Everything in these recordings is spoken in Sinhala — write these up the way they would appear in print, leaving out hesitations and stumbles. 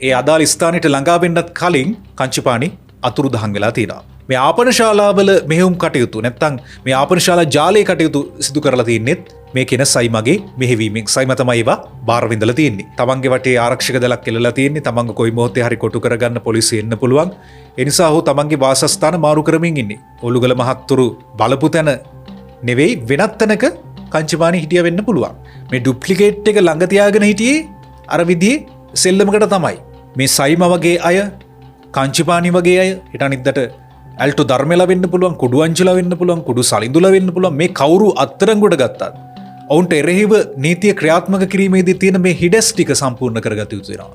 ඒ අදාළ ස්ථානයට ළඟා වෙන්නත් කලින් කංචිපානි අතුරුදහන් වෙලා තියෙනවා. මේ ආපන ශාලාවල මෙහෙයුම් කටයුතු නැත්නම් මේ ආපන ශාලා ජාලයේ කටයුතු සිදු කරලා තින්නෙත් මේ කියන සයිමගේ මෙහෙවීමෙන්. සයිම තමයි ඒවා බාර විඳලා තියෙන්නේ. තමන්ගේ වටේ ආරක්ෂක දලක් එල්ලලා තියෙන්නේ. තමන්ව කොයි මොහොතේ හරි කොටු කරගන්න පොලිසිය එන්න පුළුවන්. ඒ නිසා ඔහු තමන්ගේ වාසස්ථාන මාරු කරමින් ඉන්නේ. ඔලුගල මහත්තුරු බලපු තැන නෙවෙයි වෙනත් තැනක කංචිපානි හිටිය වෙන්න පුළුවන්. මේ ඩුප්ලිකේට් එක ළඟ තියාගෙන හිටියේ අර විදිහේ සෙල්ලමකට තමයි. මේ සයිම වගේ අය කංචිපානි වගේ අය හිට අනිද්දට ඇල්ටු ධර්මලා වෙන්න පුළුවන්, කුඩු අංචුලා වෙන්න පුළුවන්, කුඩු සලිඳුලා වෙන්න පුළුවන්. මේ කවුරු අත්තරංගුවට ගත්තත් ඔවුන්ට එරෙහිව නීතිය ක්‍රියාත්මක කිරීමේදී තියෙන මේ හිඩස් ටික සම්පූර්ණ කරගත යුතු වෙනවා.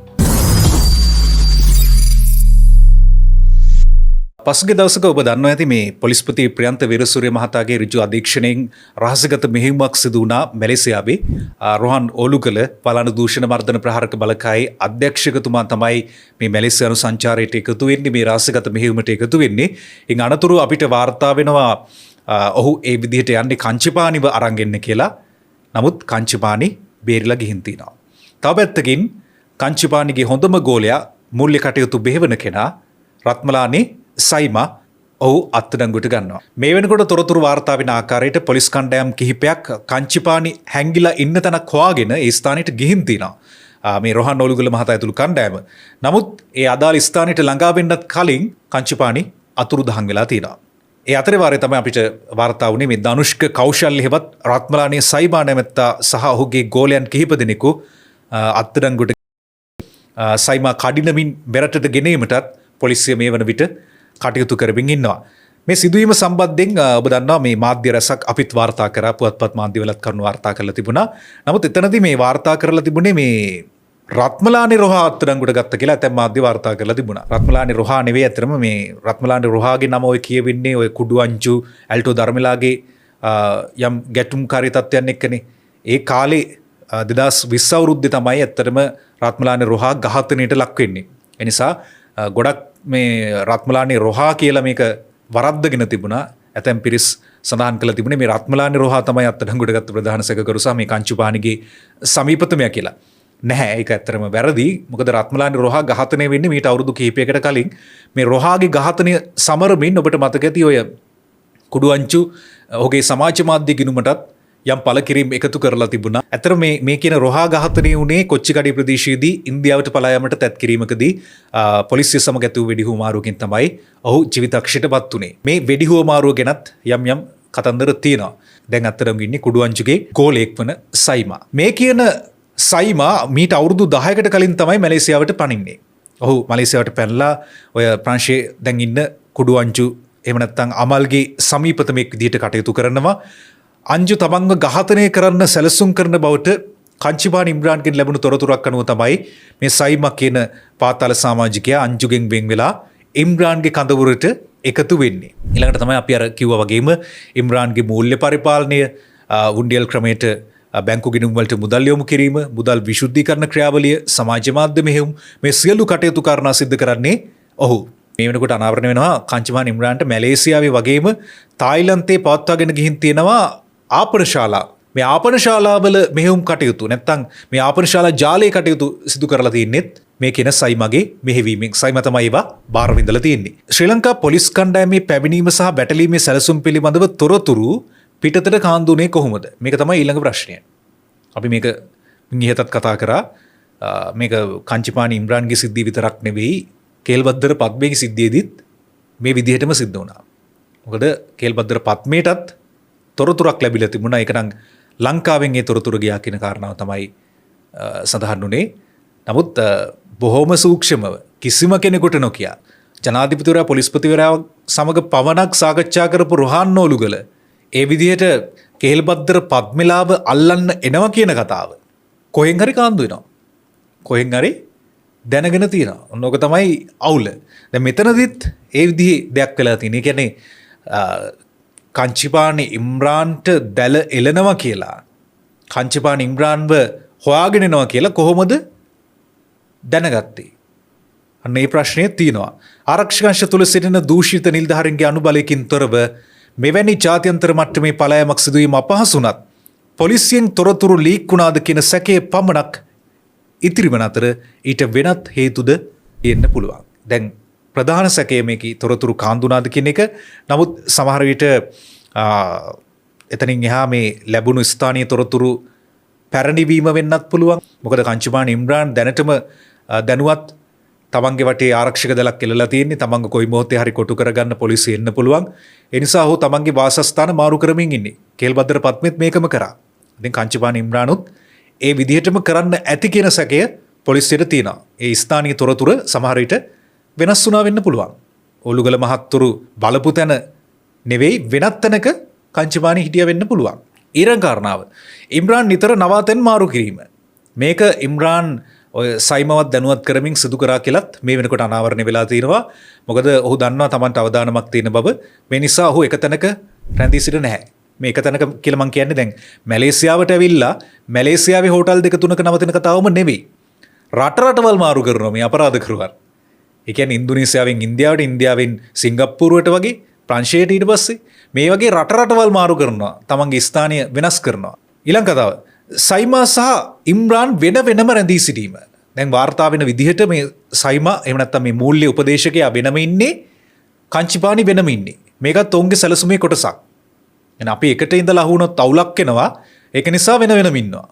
පසුගිය දවසක ඔබ දන්නවා ඇති මේ පොලිස්පති ප්‍රියන්ත වීරසූරිය මහතාගේ ඍජු අධීක්ෂණයෙන් රහසිගත මෙහෙයුමක් සිදු වුණා මැලේසියාවේ. රොහන් ඕලුගල පලාණු දූෂණ මර්දන ප්‍රහාරක බලකායේ අධ්‍යක්ෂකතුමා තමයි මේ මැලේසියානු සංචාරයට එකතු වෙන්නේ, මේ රහසිගත මෙහෙයුමට එකතු වෙන්නේ. ඉන් අනතුරු අපිට වාර්තා වෙනවා ඔහු ඒ විදිහට යන්නේ කංචිපානිව අරන් එන්න කියලා. නමුත් කංචිපානි බේරිලා ගිහින් තිනවා. තව පැත්තකින් කංචිපානිගේ හොඳම ගෝලයා මූල්‍ය කටයුතු බෙහෙවන කෙනා රත්මලානේ සයිමා ඔහු අත්අඩංගුවට ගන්නවා. මේ වෙනකොට තොරතුරු වාර්තා වෙන ආකාරයට පොලිස් කණ්ඩායම් කිහිපයක් කංචිපානි හැංගිලා ඉන්න තැනක් හොයාගෙන ඒ ස්ථානයට ගිහින් තිනවා. මේ රොහන් ඕලුගල මහතා ඇතුළු කණ්ඩායම. නමුත් ඒ අදාළ ස්ථානයට ළඟා වෙන්නත් කලින් කංචිපානි අතුරුදහන් වෙලා තියෙනවා. ඒ අතරේ වාරේ තමයි අපිට වාර්තා වුණේ මේ ධනුෂ්ක කෞශල්‍ය හෙවත් රත්මලානේ සයිමා නැමැත්තා සහ ඔහුගේ ගෝලයන් කිහිප දෙනෙකු අත්අඩංගුවට සයිමා කඩිනමින් බෙරටට ගෙනීමටත් පොලිසිය මේ වන විට කටයුතු කරමින් ඉන්නවා. මේ සිදුවීම සම්බන්ධයෙන් ඔබ දන්නවා මේ මාධ්‍ය රැසක් අපිත් වාර්තා කරා, පුවත්පත් මාධ්‍යවලත් කරුණු වාර්තා කරලා තිබුණා. නමුත් එතනදී මේ වාර්තා කරලා තිබුණේ මේ රත්මලානේ රොහා අත්අඩංගුවට ගත්ත කියලා ඇතැම් මාධ්‍ය වාර්තා කරලා තිබුණා. රත්මලානේ රොහා නෙවෙයි අතරම මේ රත්මලානේ රොහාගේ නම ඔය කියවෙන්නේ ඔය කුඩු අංචු ඇල්ටෝ ධර්මලාගේ යම් ගැටුම්කාරී තත්ත්වයන් එක්කනේ. ඒ කාලේ 2020 අවුරුද්දේ තමයි ඇත්තටම රත්මලානේ රොහා ඝාතනයට ලක් වෙන්නේ. ඒ නිසා ගොඩක් මේ රත්මලානේ රොහා කියලා මේක වරද්දගෙන තිබුණා. ඇතැම් පිරිස් සඳහන් කළ තිබුණේ මේ රත්මලානේ රොහා තමයි අත්අඩංගුවට ගත්ත ප්‍රධාන සැකකරු සහ මේ කංචිපානිගේ සමීපතමයා කියලා. නැහැ, ඒක ඇත්තටම වැරදි. මොකද රත්මලානේ රොහා ඝාතනය වෙන්නේ මීට අවුරුදු කිහිපයකට කලින්. මේ රොහාගේ ඝාතනය සමරමින් ඔබට මතක ඇති ඔය කුඩු අංචු ඔහුගේ සමාජ මාධ්‍ය ගිණුමටත් යම් පළකිරීම් එකතු කරලා තිබුණා. ඇත්තට මේ කියන රොහා ඝාතනය වුණේ කොච්චිකඩි ප්‍රදේශයේදී ඉන්දියාවට පලා යාමට තැත් කිරීමකදී පොලිසිය සමග ඇති වූ වෙඩිහුවමාරුවකින් තමයි ඔහු ජීවිතක්ෂයට වුණේ. මේ වෙඩිහුවමාරුව ගැනත් යම් කතන්දර තියෙනවා. දැන් අත්තරම ඉන්නේ කුඩු අංචුගේ ගෝලයෙක් වන සයිමා. මේ කියන සයිමා මීට අවුරුදු 10කට කලින් තමයි මැලේසියාවට පනින්නේ. ඔහු මැලේසියාවට පැනලා ඔය ප්‍රංශයේ දැන් ඉන්න කුඩු අංචු එහෙම නැත්නම් අමල්ගේ සමීපතමෙක් විදිහට කටයුතු කරනවා. අංජු තමන්ව ඝාතනය කරන්න සැලසුම් කරන බවට කංචිපානි ඉම්රාන්ගෙන් ලැබුණු තොරතුරක් අනුව තමයි මේ සයිමා කියන පාතාල සමාජිකයා අංජුගෙන් වෙන් වෙලා ඉම්රාන්ගේ කඳවුරට එකතු වෙන්නේ. ඊළඟට තමයි අපි අර කිව්වා වගේම ඉම්රාන්ගේ මූල්‍ය පරිපාලනය, උන්ඩියල් ක්‍රමයට බැංකු ගිණුම් වලට මුදල් යොමු කිරීම, මුදල් විශුද්ධීකරණ ක්‍රියාවලිය, සමාජ මාධ්‍ය මෙහෙයුම්, මේ සියලු කටයුතු කාරණා සිද්ධ කරන්නේ ඔහු. මේ වෙනකොට අනාවරණය වෙනවා කංචිපානි ඉම්රාන්ට මැලේසියාවේ වගේම තායිලන්තයේ පවත්වාගෙන ගිහින් තියෙනවා ආපන ශාලා. මේ ආපන ශාලාවල මෙහෙයුම් කටයුතු නැත්නම් මේ ආපන ශාලා ජාලයේ කටයුතු සිදු කරලා තින්නෙත් මේ කියන සයිමගේ මෙහෙවීමෙන්. සයිමා තමයි ඒවා බාර විඳලා තියෙන්නේ. ශ්‍රී ලංකා පොලිස් කණ්ඩායමේ පැමිණීම සහ බැටලීමේ සැලසුම් පිළිබඳව තොරතුරු පිටතට කාන්දුනේ කොහොමද? මේක තමයි ඊළඟ ප්‍රශ්නය. අපි මේක ඉහතත් කතා කරා. මේක කංචිපානි ඉම්රාන්ගේ සිද්ධිය විතරක් නෙවෙයි, කේල්බද්දර පද්මේගේ සිද්ධියේදීත් මේ විදිහටම සිද්ධ වුණා. මොකද කේල්බද්දර පද්මේටත් තොරතුරක් ලැබිලා තිබුණා. ඒක නම් ලංකාවෙන් ඒ තොරතුරු ගියා කියන කාරණාව තමයි සඳහන් වුණේ. නමුත් බොහොම සූක්ෂමව කිසිම කෙනෙකුට නොකිය ජනාධිපතිවරයා පොලිස්පතිවරයා සමග පවණක් සාකච්ඡා කරපු රොහාන් ඕලුගල ඒ විදිහට කේල්බද්දර පද්මලාව අල්ලන්න එනවා කියන කතාව කොහෙන් හරි කාන්දු වෙනවා. කොහෙන් හරි දැනගෙන තියෙනවා. ඔන්නෝක තමයි අවුල. දැන් මෙතනදිත් ඒ විදිහේ දෙයක් වෙලා තියෙනවා. ඒ කියන්නේ කංචිපානි ඉම්රාන්ට දැල එලනවා කියලා, කංචිපානි ඉම්රාන්ව හොයාගෙන එනවා කියලා කොහොමද දැනගත්තේ? අන්න ඒ ප්‍රශ්නය තියෙනවා. ආරක්ෂක අංශ තුල සිටින දූෂිත නිලධාරීන්ගේ අනුබලයකින් තොරව මෙවැනි ජාත්‍යන්තර මට්ටමේ පලායමක් සිදුවීම අපහසුණත් පොලිසියෙන් තොරතුරු ලීක් වුණාද කියන සැකයේ පමණක් ඉතිරි වන අතර ඊට වෙනත් හේතුද එන්න පුළුවන්. දැන් ප්‍රධාන සැකය මේකේ තොරතුරු කාන්දුනාද කියන එක. නමුත් සමහර විට එතනින් එහා මේ ලැබුණු ස්ථානීය තොරතුරු පැරණිවීම වෙන්නත් පුළුවන්. මොකද කංචිමාන ඉම්රාන් දැනටම දැනුවත් තමන්ගේ වටේ ආරක්ෂක දලක් එල්ලලා තියෙන්නේ. තමන්ව කොයි මොහොතේ හරි කොටු කරගන්න පොලිසිය එන්න පුළුවන්. ඒ නිසා ඔහු තමන්ගේ වාසස්ථාන මාරු කරමින් ඉන්නේ. කේල්බද්දර පත්මෙත් මේකම කරා. ඉතින් කංචිමාන ඉම්රානුත් ඒ විදිහටම කරන්න ඇති කියන සැකය පොලිසියට තියෙනවා. ඒ ස්ථානීය තොරතුරු සමහර විට වෙනස් වුණා වෙන්න පුළුවන්. ඔලුගල මහත්තුරු බලපු තැන නෙවෙයි වෙනත් තැනක කංචිමානි හිටියා වෙන්න පුළුවන්. ඊළඟ කාරණාව ඉම්රාන් නිතර නවාතැන් මාරු කිරීම. මේක ඉම්රාන් ඔය සයිමවත් දැනුවත් කරමින් සිදු කරා කියලත් මේ වෙනකොට අනාවරණය වෙලා තියෙනවා. මොකද ඔහු දන්නවා Tamanට අවදානමක් තියෙන බව. මේ නිසා ඔහු එක තැනක රැඳී සිට නැහැ. මේ එක තැනක කියලා මම කියන්නේ දැන් මැලේසියාවට ඇවිල්ලා මැලේසියාවේ හෝටල් දෙක තුනක නවතින කතාවම නෙවෙයි. රටවල් මාරු කරනවා මේ අපරාධකරුවන්. ඒ කියන්නේ ඉන්දුනීසියාවෙන් ඉන්දියාවට, ඉන්දියාවෙන් සිංගප්පූරුවට වගේ ප්‍රංශයට ඊට පස්සේ මේ වගේ රටවල් මාරු කරනවා. තමන්ගේ ස්ථානීය වෙනස් කරනවා. ඊළඟ කතාව සයිමා සහ ඉම්රාන් වෙන වෙනම රැඳී සිටීම. දැන් වාර්තා වෙන විදිහට මේ සයිමා එහෙම නැත්නම් මේ මූල්‍ය උපදේශකයා වෙනම ඉන්නේ, කංචිපානි වෙනම ඉන්නේ. මේකත් ඔවුන්ගේ සැලසුමේ කොටසක්. එහෙනම් අපි එකට ඉඳලා අහුනොත් අවුලක් වෙනවා. ඒක නිසා වෙන වෙනම ඉන්නවා.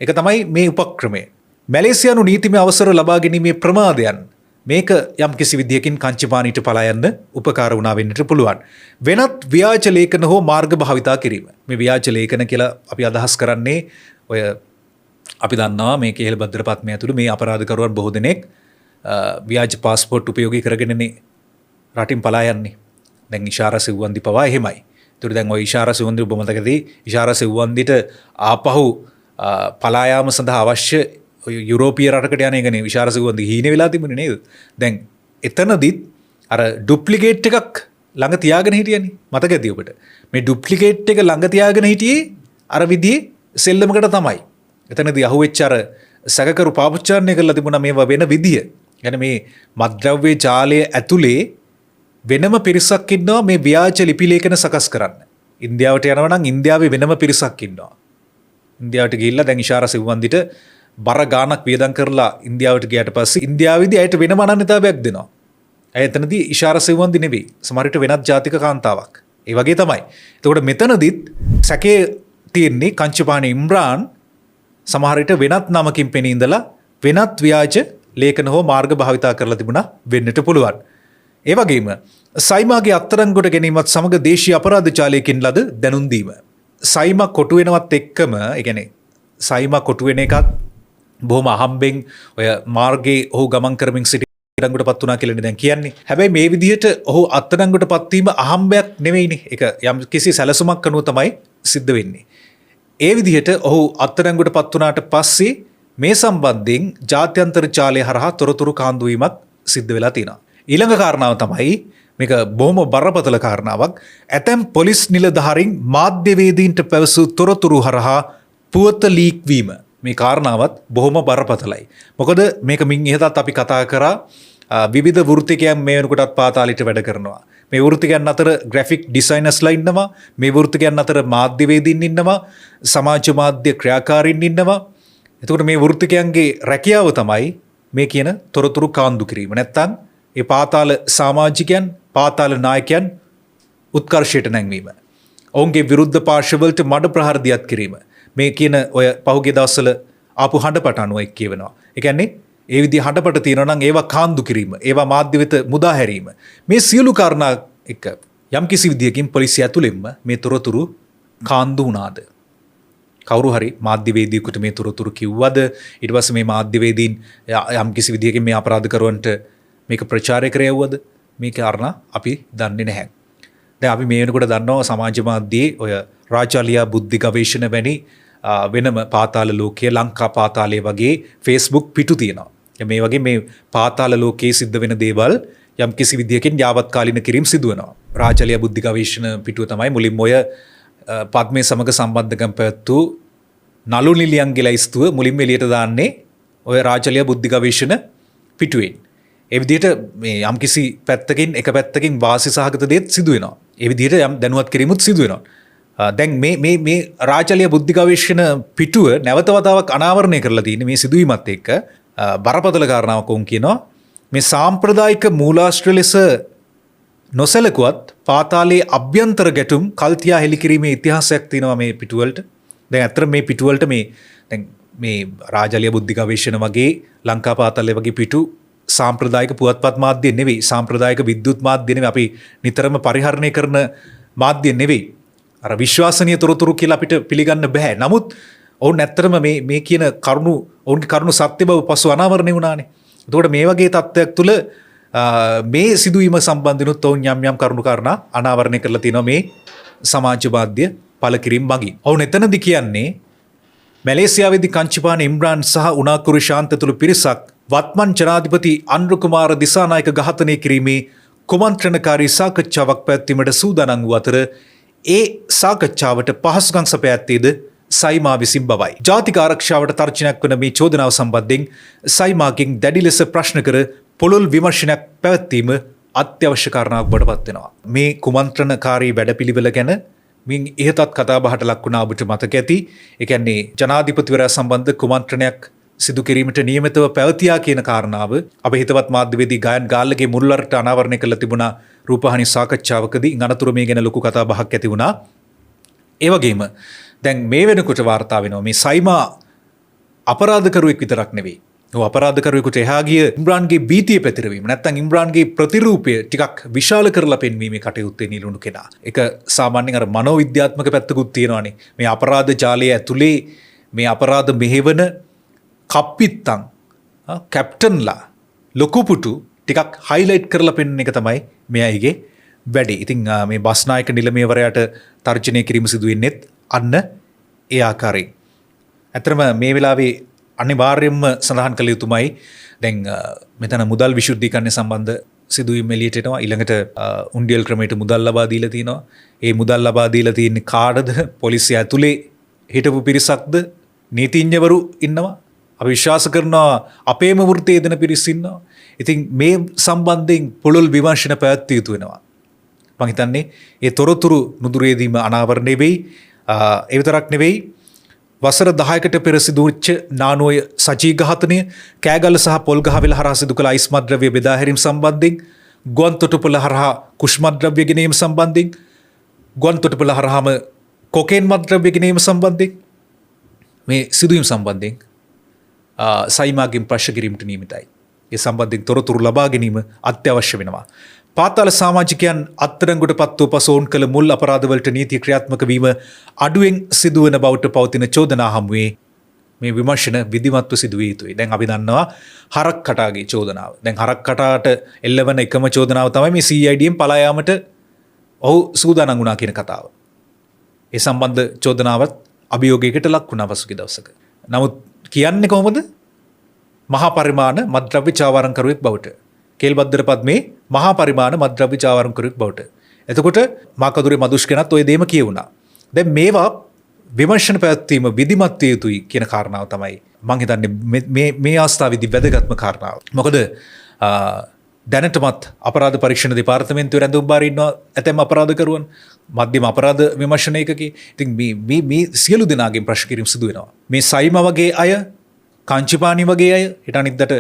ඒක තමයි මේ උපක්‍රමය. මැලේසියානු නීතිමය අවසර ලබා ගැනීමේ ප්‍රමාදයන් මේක යම් කිසි විදියකින් කංචිපානිට පලා යන්න උපකාර වුණා වෙන්නට පුළුවන්. වෙනත් ව්‍යාජ ලේඛන හෝ මාර්ග භාවිතා කිරීම. මේ ව්‍යාජ ලේඛන කියලා අපි අදහස් කරන්නේ ඔය අපි දන්නවා මේ කේල්බද්දර පත්මය ඇතුළු මේ අපරාධකරුවන් බොහෝ දෙනෙක් ව්‍යාජ පාස්පෝර්ට් උපයෝගී කරගෙනනේ රටින් පලා යන්නේ. දැන් ඉෂාරා සිව්වන්දි පවා එහෙමයි. ඒතර දැන් ওই ඉෂාරා සිව්වන්දි ඔබ මතකදී ඉෂාරා සිව්වන්දිට ආපහු පලා යාම සඳහා අවශ්‍ය යුරෝපීය රටකට යන එකනේ ඉෂාරා සිව්වන්දි හීනේ වෙලා තිබුණේ නේද? දැන් එතනදිත් අර ඩුප්ලිකේට් එකක් ළඟ තියාගෙන හිටියනේ. මතකද ඔබට? මේ ඩුප්ලිකේට් එක ළඟ තියාගෙන හිටියේ අර විදිහේ සෙල්ලමකට තමයි. එතනදී අහුවෙච්ච අර සැකකරු පාපොච්චාරණය කරලා තිබුණා මේවා වෙන විදිය. يعني මේ මත්ද්‍රව්‍ය ජාලය ඇතුලේ වෙනම පිරිසක් ඉන්නවා මේ ව්‍යාජ ලිපි ලේඛන සකස් කරන්න. ඉන්දියාවට යනවා නම් ඉන්දියාවේ වෙනම පිරිසක් ඉන්නවා. ඉන්දියාවට ගිහිල්ලා දැන් ඉෂාරා සිව්වන්දිට බර ගාණක් වියදම් කරලා ඉන්දියාවට ගියාට පස්සේ ඉන්දියාවේදී ඇයට වෙනම අනන්‍යතාවයක් දෙනවා. ඇය එතනදී ඉෂාරා සිව්වන්දි නෙවෙයි. සමහර විට වෙනත් ජාතික කාන්තාවක්. ඒ වගේ තමයි. එතකොට මෙතනදිත් සැකේ තියෙන්නේ කංචිපානි ඉම්රාන් සමහර විට වෙනත් නමකින් පෙනී ඉඳලා වෙනත් ව්‍යාජ ලේඛන හෝ මාර්ග භාවිතා කරලා තිබුණා වෙන්නට පුළුවන්. ඒ වගේම සයිමාගේ අත්අඩංගුවට ගැනීමත් සමග දේශීය අපරාධ ජාලයකින් ලද දැනුම් දීම. සයිමා කොටු වෙනවත් එක්කම ඒ කියන්නේ සයිමා කොටු වෙන එකත් බොහොම අහම්බෙන් ඔය මාර්ගයේ ඔහු ගමන් කරමින් සිටි අත්අඩංගුවට පත් වුණා කියලානේ දැන් කියන්නේ. හැබැයි මේ විදිහට ඔහු අත්අඩංගුවට පත් වීම අහම්බයක් නෙවෙයිනේ. ඒක යම් කිසි සැලසුමක් අනුව තමයි සිද්ධ වෙන්නේ. ඒ විදිහට ඔහු අත්අඩංගුවට පත් වුණාට පස්සේ මේ සම්බන්ධයෙන් ජාත්‍යන්තර ජාලය හරහා තොරතුරු කාන්දු වීමක් සිද්ධ වෙලා තියෙනවා. ඊළඟ කාරණාව තමයි මේක බොහොම බරපතල කාරණාවක්. ඇතැම් පොලිස් නිලධාරීන් මාධ්‍යවේදීන්ට පැවසූ තොරතුරු හරහා පුවත ලීක් වීම. මේ කාරණාවත් බොහොම බරපතලයි. මොකද මේක මින් ඉහතත් අපි කතා කරා විවිධ වෘත්තිකයන් මේ වෙනකොටත් පාතාලයට වැඩ කරනවා. මේ වෘත්තිකයන් අතර ග්‍රැෆික් ඩිසයිනර්ස්ලා ඉන්නවා. මේ වෘත්තිකයන් අතර මාධ්‍යවේදීන් ඉන්නවා. සමාජ මාධ්‍ය ක්‍රියාකාරීන් ඉන්නවා. එතකොට මේ වෘත්තිකයන්ගේ රැකියාව තමයි මේ කියන තොරතුරු කාන්දු කිරීම. නැත්තම් ඒ පාතාල සමාජිකයන්, පාතාල නායකයන් උත්කර්ෂයට නැංවීම. ඔවුන්ගේ විරුද්ධ පාර්ශවවලට මඩ ප්‍රහාර දියත් කිරීම. මේ කියන ඔය පහුගිය දවස්වල ආපු හඬපට අනුව එක් කියවෙනවා. ඒ කියන්නේ ඒ විදිහ හඬපට තියෙනවා නම් ඒවා කාන්දු කිරීම, ඒවා මාධ්‍ය වෙත මුදා හැරීම. මේ සියලු කාරණා එක යම්කිසි විදියකින් පොලිසිය ඇතුළෙන්ම මේ තොරතුරු කාන්දු වුණාද? කවුරු හරි මාධ්‍යවේදියෙකුට මේ තොරතුරු කිව්වද? ඊට පස්සේ මේ මාධ්‍යවේදීන් යම්කිසි විදියකින් මේ අපරාධකරුවන්ට මේක ප්‍රචාරය කරයවුවද? මේ කාරණා අපි දන්නේ නැහැ. දැන් අපි මේ වෙනකොට දන්නවා සමාජ මාධ්‍යයේ ඔය රාජාලියා බුද්ධි ගවේෂණ වැනි වෙනම පාතාල ලෝකයේ ලංකා පාතාලයේ වගේ Facebook පිටු තියෙනවා. මේ වගේ මේ පාතාල ලෝකයේ සිද්ධ වෙන දේවල් යම් කිසි විදියකින් යාවත්කාලින කිරීම සිදු වෙනවා. රාජාලියා බුද්ධි ගවේෂණ පිටුව තමයි මුලින්ම ඔය පද්මේ සමග සම්බන්ධකම් පැවැත්වූ නළු නිලියන්ගේ ලයිස්තුව මුලින්ම එළියට දාන්නේ ඔය රාජාලියා බුද්ධි ගවේෂණ පිටුවෙන්. ඒ විදිහට මේ යම් කිසි පැත්තකින් එක පැත්තකින් වාසි සහගත දේත් සිදු වෙනවා. ඒ විදිහට යම් දැනුවත් කිරීමුත් සිදු වෙනවා. දැන් මේ රාජලය බුද්ධි ගවේෂණ පිටුව නැවත වතාවක් අනාවරණය කරලා තියෙන මේ සිදුවීමත් එක්ක බරපතල කාරණාවක් උන් කියනවා මේ සාම්ප්‍රදායික මූලාශ්‍ර ලෙස නොසැලකුවත් පාතාලයේ අභ්‍යන්තර ගැටුම් කල්තියා හෙළිකිරීමේ ඉතිහාසයක් තියෙනවා මේ පිටුවලට. දැන් අතර මේ පිටුවලට මේ රාජලය බුද්ධි ගවේෂණ වගේ ලංකා පාතාලය වගේ පිටු සාම්ප්‍රදායික පුවත්පත් මාධ්‍ය නෙවෙයි, සාම්ප්‍රදායික විද්‍යුත් මාධ්‍ය නෙවෙයි, අපි නිතරම පරිහරණය කරන මාධ්‍ය නෙවෙයි. අර විශ්වාසනීය තොරතුරු කියලා අපිට පිළිගන්න බෑ. නමුත් ඔවුන් ඇත්තටම මේ කියන කරුණු ඔවුන්ගේ කරුණු සත්‍ය බව පසු අනාවරණය වුණානේ. එතකොට මේ වගේ තත්ත්වයක් තුළ මේ සිදුවීම සම්බන්ධනොත් ඔවුන් යම් කරුණු කාරණා අනාවරණය කරලා තියෙනවා මේ සමාජ මාධ්‍ය පළ කිරීම මගින්. ඔවුන් එතනදි කියන්නේ මැලේසියාවේදී කංචිපාන ඉම්රාන් සහ උනාකුරු ශාන්ත තුළු පිරිසක් වත්මන් ජනාධිපති අනුර කුමාර දිසානායක ඝාතනය කිරීමේ කුමන්ත්‍රණකාරී සාකච්ඡාවක් පැවැත්වීමට සූදානම් වූ අතර ඒ සාකච්ඡාවට පහසුකම් සපයත්තේද සයිමා විසින් බවයි. ජාතික ආරක්ෂාවට තර්ජනයක් වන මේ චෝදනාව සම්බන්ධයෙන් සයිමාගෙන් දැඩි ලෙස ප්‍රශ්න කර පොළොල් විමර්ශනයක් පැවැත්වීම අත්‍යවශ්‍ය කාරණාවක් බවට පත් වෙනවා. මේ කුමන්ත්‍රණකාරී වැඩපිළිවෙල ගැන මින් ඉහතත් කතාබහට ලක් වුණා ඔබට මතක ඇති. ඒ කියන්නේ ජනාධිපතිවරයා සම්බන්ධ කුමන්ත්‍රණයක් සිදු කිරීමට නියමිතව පැවතියා කියන කාරණාව අප හිතවත් මාධ්‍යවේදී ගයන් ගාල්ලගේ මුල්වරට අනාවරණය කළ තිබුණා රූපවාහිනී සාකච්ඡාවකදී. අනතුරු මේ ගැන ලොකු කතා බහක් ඇති වුණා. ඒ වගේම දැන් මේ වෙනකොට වාර්තා වෙනවා මේ සයිමා අපරාධකරුවෙක් විතරක් නෙවෙයි. ඔව් අපරාධකරුවෙකුට එහා ගිය ඉම්රාන්ගේ බීතිය පැතිරවීම නැත්නම් ඉම්රාන්ගේ ප්‍රතිරූපය ටිකක් විශාල කරලා පෙන්වීමේ කටයුත්තේ නිලුණු කෙනා. ඒක සාමාන්‍යයෙන් අර මනෝවිද්‍යාත්මක පැත්තකුත් තියෙනවානේ. මේ අපරාධ ජාලය ඇතුලේ මේ අපරාධ මෙහෙවන කප්පිත්තන් කැප්ටන්ලා ලොකුපුටු ටිකක් හයිලයිට් කරලා පෙන්වන එක තමයි මේ අයගේ වැඩේ. ඉතින් මේ බස්නායක නිලමේවරයාට තර්ජනය කිරීම සිදු වෙන්නේත් අන්න ඒ ආකාරයෙන්. ඇත්තටම මේ වෙලාවේ අනිවාර්යයෙන්ම සඳහන් කළ යුතුමයි. දැන් මෙතන මුදල් විශුද්ධීකරණය සම්බන්ධ සිදුවීම් එළියට එනවා. ඊළඟට උන්ඩියල් ක්‍රමයට මුදල් ලබා දීලා තිනවා. ඒ මුදල් ලබා දීලා තියෙන්නේ කාටද? පොලිසිය ඇතුලේ හිටපු පිරිසක්ද? නීතිඥවරු ඉන්නවා. අපි විශ්වාස කරනවා අපේම වෘත්තයේ දෙන පිරිස් ඉන්නවා. ඉතින් මේ සම්බන්ධයෙන් පුළුල් විමර්ශන පැවැත්විය යුතු වෙනවා. මම හිතන්නේ ඒ තොරතුරු නුදුරේදීම අනාවරණය වෙයි. ඒ විතරක් නෙවෙයි වසර 10කට පෙර සිදු වෙච්ච නානුවය සජී ඝාතනය, කෑගල්ල සහ පොල්ගහවෙල හරහා සිදු කළ අයිස්මත් ද්‍රව්‍ය බෙදා හැරීම සම්බන්ධයෙන්, ගුවන් තොටුපළ හරහා කුෂ්මත් ද්‍රව්‍ය ගෙනීම සම්බන්ධයෙන්, ගුවන් තොටුපළ හරහාම කොකේන් මත් ද්‍රව්‍ය ගෙනීම සම්බන්ධයෙන් මේ සිදුවීම් සම්බන්ධයෙන් සයිමාගෙන් ප්‍රශ්න කිරීමට නියමිතයි. ඒ සම්බන්ධයෙන් තොරතුරු ලබා ගැනීම අත්‍යවශ්‍ය වෙනවා. පාතාල සමාජිකයන් අත්අඩංගුවට පත් වූ පසු ඔවුන් කළ මුල් අපරාධවලට නීතිය ක්‍රියාත්මක වීම අඩුවෙන් සිදුවන බවට පවතින චෝදනා හමුවේ මේ විමර්ශන විධිමත්ව සිදු විය යුතුයි. දැන් අපි දන්නවා හරක් කටාගේ චෝදනාව. දැන් හරක් කටාට එල්ලවන එකම චෝදනාව තමයි මේ CIDෙන් පලා යාමට ඔහු සූදානම් වුණා කියන කතාව. ඒ සම්බන්ධ චෝදනාවත් අභියෝගයකට ලක් වුණා පසුගිය දවසක. නමුත් කියන්නේ කොහොමද? මහා පරිමාණ මත්ද්‍රව්‍ය චාවාරම්කරුවෙක් බවට. කේල්බද්දර පද්මේ මහා පරිමාණ මත්ද්‍රව්‍ය චාවාරම්කරුවෙක් බවට. එතකොට මාකදුරේ මදුෂ්කනත් ওই දෙයම කියවුණා. දැන් මේවා විමර්ශන පැවැත්වීම විධිමත් විය යුතුයි කියන කාරණාව තමයි මම හිතන්නේ මේ අවස්ථාවේදී වැදගත්ම කාරණාව. මොකද දැනටමත් අපරාධ පරීක්ෂණ දෙපාර්තමේන්තුවේ රැඳුම් බාර ඉන්නවා ඇතැම් අපරාධකරුවන් මධ්‍යම අපරාධ විමර්ශන ඒකකේ. ඉතින් මේ සියලු දෙනාගෙන් ප්‍රශ්න කිරීම සිදු වෙනවා. මේ සයිමා වගේ අය, කංචිපානි වගේ අය, ඊට අනිද්දට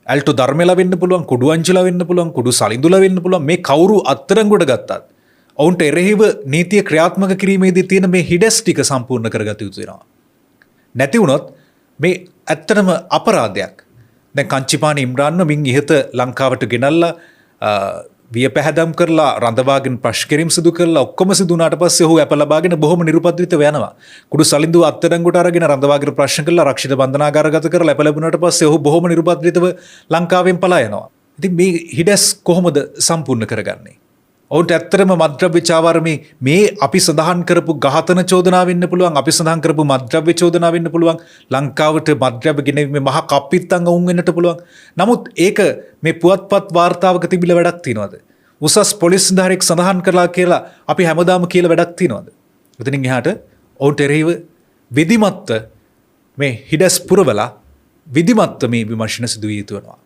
ඇල්ටෝ ධර්මෙලා වෙන්න පුළුවන්, කුඩු අංචලා වෙන්න පුළුවන්, කුඩු සලිඳුලා වෙන්න පුළුවන්. මේ කවුරු අත්තරංගුවට ගත්තත් ඔවුන්ට එරෙහිව නීතිය ක්‍රියාත්මක කිරීමේදී තියෙන මේ හිඩස් ටික සම්පූර්ණ කරගත යුතු වෙනවා. නැති වුණොත් මේ ඇත්තටම අපරාධයක්. දැන් කංචිපානි ඉම්රාන්ව මින් ඉහත ලංකාවට ගෙනල්ලා විය පැහැදම් කරලා රඳවාගෙන ප්‍රශ්න කිරීම සිදු කරලා ඔක්කොම සිදු වුණාට පස්සේ ඔහු අප ලබාගෙන බොහොම නිරුපද්‍රිතව යනවා. කුඩු සලින්දුව අත්අඩංගුවට අරගෙන රඳවාගෙන ප්‍රශ්න කරලා රක්ෂිත බන්ධනාගාරගත කරලා අප ලැබුණාට පස්සේ ඔහු බොහොම නිරුපද්‍රිතව ලංකාවෙන් පලා යනවා. ඉතින් මේ හිඩස් කොහොමද සම්පූර්ණ කරගන්නේ? ඔවුන්ට ඇත්තටම මත්ද්‍රව්‍ය චාවාරමේ මේ අපි සඳහන් කරපු ඝාතන චෝදනා වෙන්න පුළුවන්, අපි සඳහන් කරපු මත්ද්‍රව්‍ය චෝදනා වෙන්න පුළුවන්, ලංකාවට මත්ද්‍රව්‍ය ගෙනීමේ මහා කප්පිත්තංග උන් වෙන්නට පුළුවන්. නමුත් ඒක මේ පුවත්පත් වාර්තාවක තිබිලා වැඩක් තියනවද? උසස් පොලිස් නිලධාරියෙක් සඳහන් කරලා කියලා අපි හැමදාම කියලා වැඩක් තියනවද? එතනින් එහාට ඔවුන්ට එරෙහිව විධිමත්ව මේ හිඩස් පුරවලා විධිමත්ව මේ විමර්ශන සිදු විය යුතු වෙනවා.